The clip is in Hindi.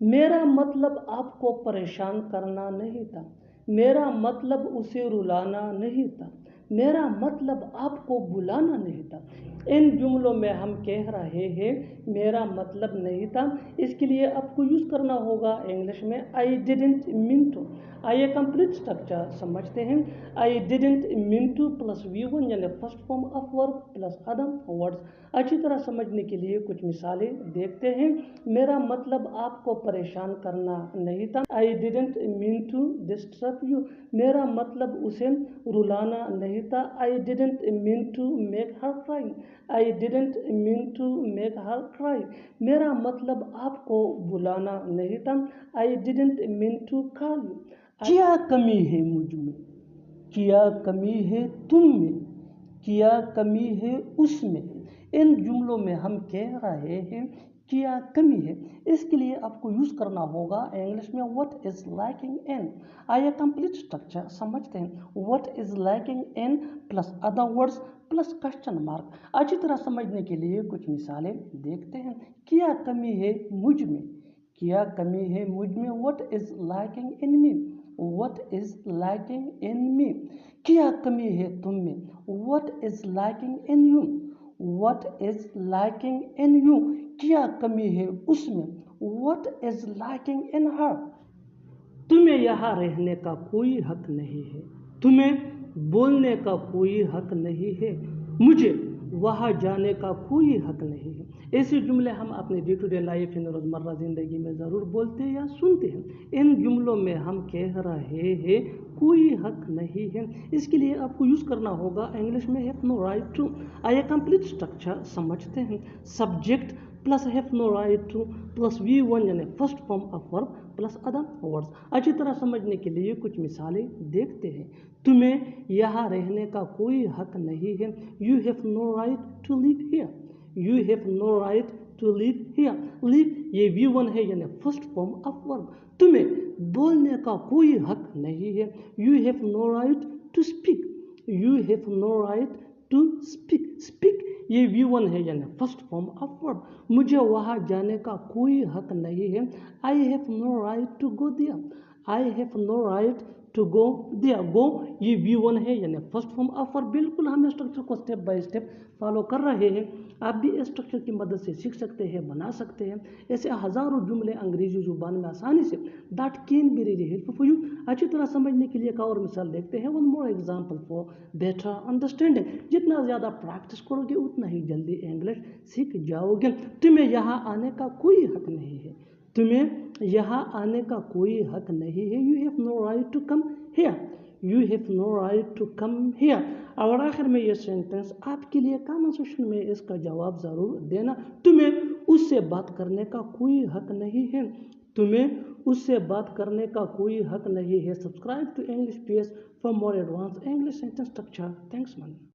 मेरा मतलब आपको परेशान करना नहीं था। मेरा मतलब उसे रुलाना नहीं था। मेरा मतलब आपको बुलाना नहीं था। इन जुमलों में हम कह रहे हैं मेरा मतलब नहीं था, इसके लिए आपको यूज़ करना होगा इंग्लिश में आई डिडंट मीन टू। आइए कंप्लीट स्ट्रक्चर समझते हैं। आई didn't mean to plus V1 यानी first form of verb plus other words. अच्छी तरह समझने के लिए कुछ मिसालें देखते हैं। मेरा मतलब आपको परेशान करना नहीं था। I didn't mean to disturb you. मेरा मतलब उसे रुलाना नहीं था। I didn't mean to make her cry. I didn't mean to make her cry. मेरा मतलब आपको बुलाना नहीं था। I didn't mean to call you. क्या कमी है मुझ में, क्या कमी है तुम में, क्या कमी है उसमें। इन जुमलों में हम कह रहे हैं क्या कमी है, इसके लिए आपको यूज करना होगा इंग्लिश में व्हाट इज लैकिंग इन। आइए कंप्लीट स्ट्रक्चर समझते हैं। What is lacking in plus other words plus question mark. अच्छी तरह समझने के लिए कुछ मिसालें देखते हैं। क्या कमी है मुझ में, क्या कमी है मुझ में। What is lacking in me, what is lacking in me. क्या कमी है तुम में। What is lacking in you, what is lacking in you. क्या कमी है उसमें। What is lacking in her. तुम्हें यहाँ रहने का कोई हक नहीं है, तुम्हें बोलने का कोई हक नहीं है, मुझे वहाँ जाने का कोई हक नहीं है। ऐसे जुमले हम अपने day to day life in रोज़मर्रा ज़िंदगी में ज़रूर बोलते हैं या सुनते हैं। इन जुमलों में हम कह रहे हैं कोई हक नहीं है, इसके लिए आपको यूज़ करना होगा इंग्लिश में हैव नो राइट टू। आइए कंप्लीट स्ट्रक्चर समझते हैं। Subject plus have no right to plus V1 यानी first form of verb plus other words. अच्छी तरह समझने के लिए कुछ मिसालें देखते हैं। तुम्हें यहाँ रहने का कोई हक नहीं है। You have no right to live here, you have no right to live here. Live ये V1 है यानी फर्स्ट फॉर्म ऑफ वर्ब। तुम्हें बोलने का कोई हक नहीं है। You have no right to speak, you have no right to speak. Speak ये V1 है यानी फर्स्ट फॉर्म ऑफ वर्ब। मुझे वहाँ जाने का कोई हक नहीं है। I have no right to go there, I have no right to go there. Go ये V1 है यानी फर्स्ट फॉर्म ऑफ वर्ब। बिल्कुल हम स्ट्रक्चर को स्टेप बाय स्टेप फॉलो कर रहे हैं। आप भी इस स्ट्रक्चर की मदद से सीख सकते हैं, बना सकते हैं। ऐसे हज़ारों जुमले अंग्रेजी जुबान में आसानी say that can be really helpful for you. अच्छी तरह समझने के लिए एक और मिसाल देखते हैं। One more example for better understanding. जितना ज़्यादा प्रैक्टिस करोगे उतना ही जल्दी इंग्लिश सीख जाओगे। तुम्हें यहाँ आने का कोई हक नहीं है, तुम्हें यहाँ आने का कोई हक नहीं है। You have no right to come here, you have no right to come here. और आखिर में ये सेंटेंस आपके लिए कमेंट सेक्शन में इसका जवाब ज़रूर देना। तुम्हें उससे बात करने का कोई हक नहीं है, तुम्हें उससे बात करने का कोई हक नहीं है। Subscribe to English PS for more advance English sentence structure. Thanks man.